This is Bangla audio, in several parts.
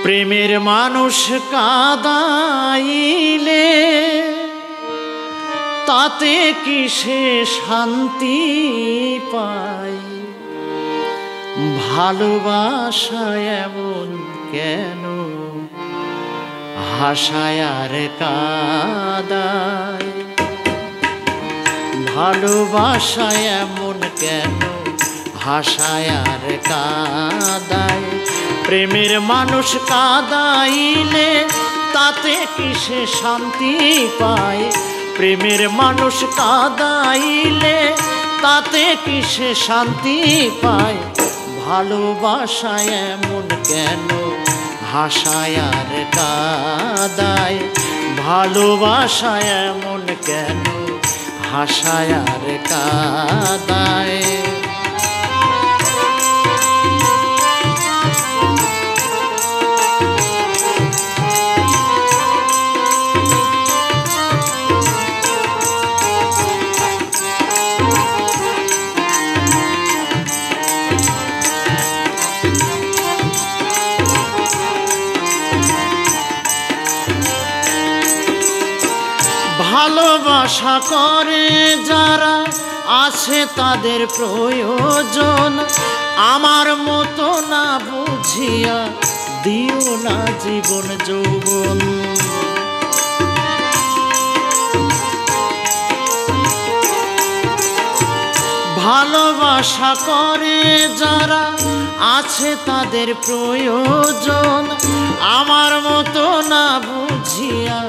প্রেমের মানুষ কাঁদাইলে তাতে কি সে শান্তি পায়? ভালোবাসা এমন কেন হাসায় আর কাঁদায়? ভালোবাসা এমন কেন হাসায় আর কাঁদায়? প্রেমের মানুষ কাঁদাইলে তাতে কি সে শান্তি পায়? প্রেমের মানুষ কাঁদাইলে তাতে কি সে শান্তি পায়? ভালোবাসা এমন কেন হাসায় আর কাঁদায়? ভালোবাসা এমন কেন হাসায় আর কাঁদায়? ভালোবাসা করে যারা আছে তাদের প্রয়োজন, আমার মতো না বুঝিয়া দিও না জীবন যৌবন। ভালোবাসা করে যারা আছে তাদের প্রয়োজন, আমার মতো না বুঝিয়া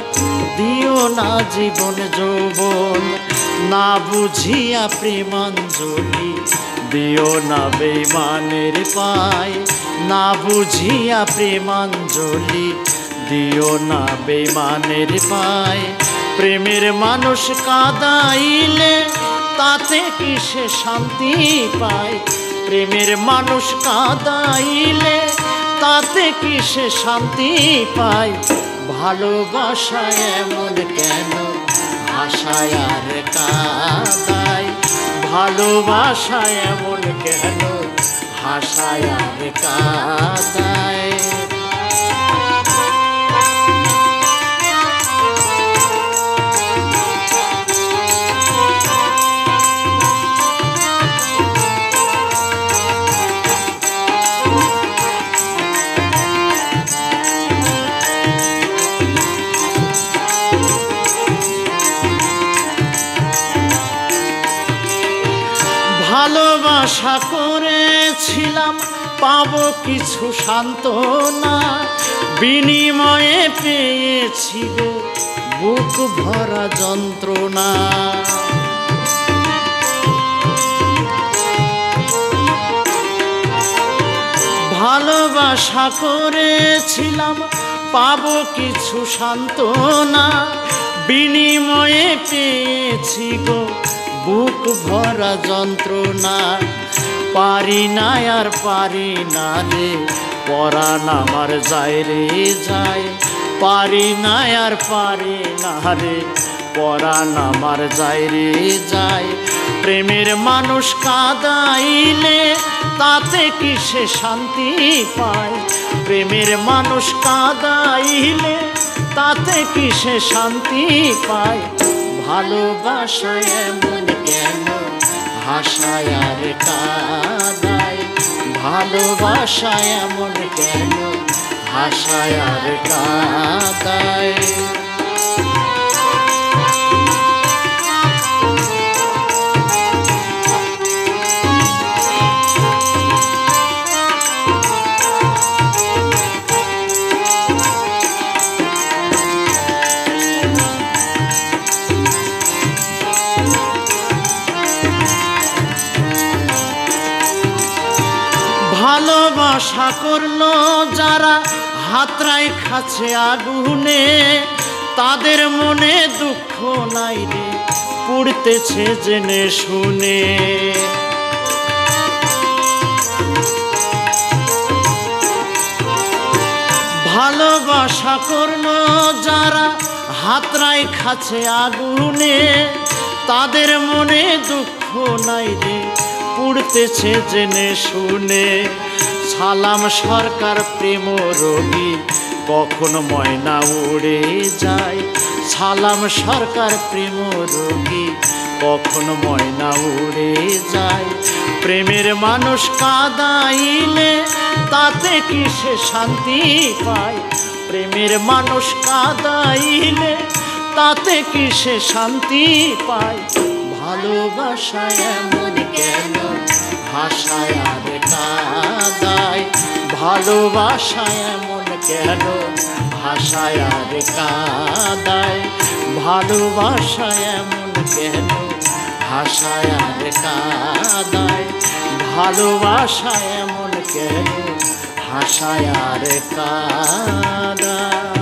দিও না জীবন যৌবন। না বুঝিয়া প্রেমাঞ্জলি দিও না বেঈমানের পায়। না বুঝিয়া প্রেমাঞ্জলি দিও না বেঈমানের পায়। প্রেমের মানুষ কাঁদাইলে তাতে কি সে শান্তি পায়? প্রেমের মানুষ কাঁদাইলে তাতে কি সে শান্তি পায়? ভালোবাসা এমন কেন হাসায় আর কাঁদায়? ভালোবাসা এমন কেন হাসায় আর কাঁদায়? ভালোবাসা করেছিলাম পাবো কিছু সান্ত্বনা, বিনিময়ে পেয়েছি গো বুক ভরা যন্ত্রণা। ভালোবাসা করেছিলাম পাবো কিছু সান্ত্বনা, বিনিময়ে পেয়েছি গো বুক ভরা যন্ত্রণা। পারি না আর পারি না রে পরাণ আমার যায় রে যায়। পারি না আর পারি না রে পরাণ আমার যায় রে যায়। প্রেমের মানুষ কাঁদাইলে তাতে কি সে শান্তি পায়? প্রেমের মানুষ কাঁদাইলে তাতে কি সে শান্তি পায়? ভালোবাসা এমন কেন হাসায় আর কাঁদায়? ভালোবাসা এমন কেন হাসায় আর কাঁদায়? ভালোবাসা করলো যারা হাতড়ায় খাচ্ছে আগুনে, তাদের মনে দুঃখ নাই রে পুড়তেছে জেনে শুনে। ভালোবাসা করলো যারা হাতড়ায় খাচ্ছে আগুনে, তাদের মনে দুঃখ নাই রে পুড়তেছে জেনে শুনে। সালাম সরকার প্রেম রোগী কখন ময়না উড়ে যায়। সালাম সরকার প্রেম রোগী কখন ময়না উড়ে যায়। প্রেমের মানুষ কাঁদাইলে তাতে কি সে শান্তি পায়। প্রেমের মানুষ কাঁদাইলে তাতে কি সে শান্তি পায়। ভালোবাসায় এমন কেন ভাষায় আর কাঁদায়। ভালোবাসায় এমন কেন ভাষায় আর কাঁদায়। ভালোবাসায় এমন কেন ভাষায় আর কাঁদায়। ভালোবাসায় এমন কেন ভাষায় আর কাঁদায়।